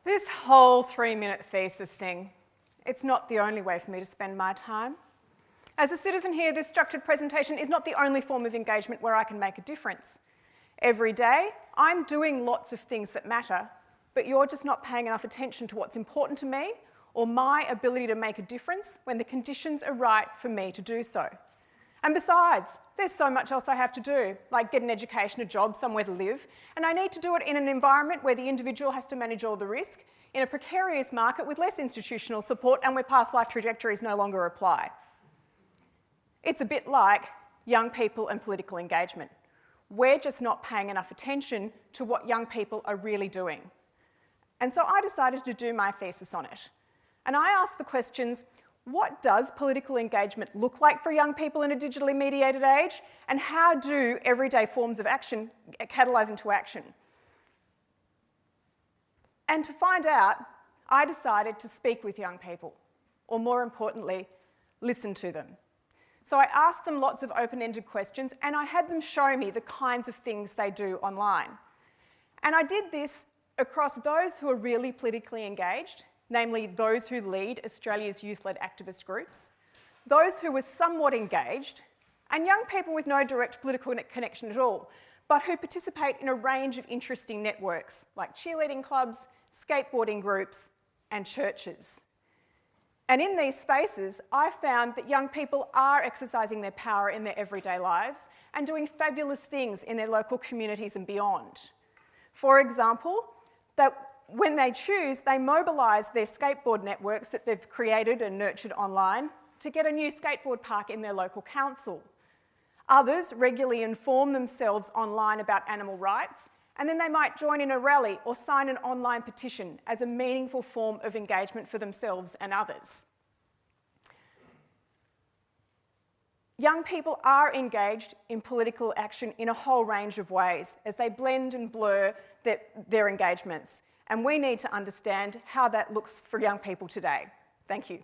This whole 3-minute thesis thing, it's not the only way for me to spend my time. As a citizen here, this structured presentation is not the only form of engagement where I can make a difference. Every day, I'm doing lots of things that matter, but you're just not paying enough attention to what's important to me or my ability to make a difference when the conditions are right for me to do so. And besides, there's so much else I have to do, like get an education, a job, somewhere to live, and I need to do it in an environment where the individual has to manage all the risk, in a precarious market with less institutional support and where past life trajectories no longer apply. It's a bit like young people and political engagement. We're just not paying enough attention to what young people are really doing. And so I decided to do my thesis on it. And I asked the questions, what does political engagement look like for young people in a digitally mediated age? And how do everyday forms of action catalyse into action? And to find out, I decided to speak with young people, or more importantly, listen to them. So I asked them lots of open-ended questions and I had them show me the kinds of things they do online. And I did this across those who are really politically engaged, namely those who lead Australia's youth-led activist groups, those who were somewhat engaged, and young people with no direct political connection at all, but who participate in a range of interesting networks like cheerleading clubs, skateboarding groups, and churches. And in these spaces, I found that young people are exercising their power in their everyday lives and doing fabulous things in their local communities and beyond. For example, that when they choose, they mobilise their skateboard networks that they've created and nurtured online to get a new skateboard park in their local council. Others regularly inform themselves online about animal rights, and then they might join in a rally or sign an online petition as a meaningful form of engagement for themselves and others. Young people are engaged in political action in a whole range of ways as they blend and blur their engagements. And we need to understand how that looks for young people today. Thank you.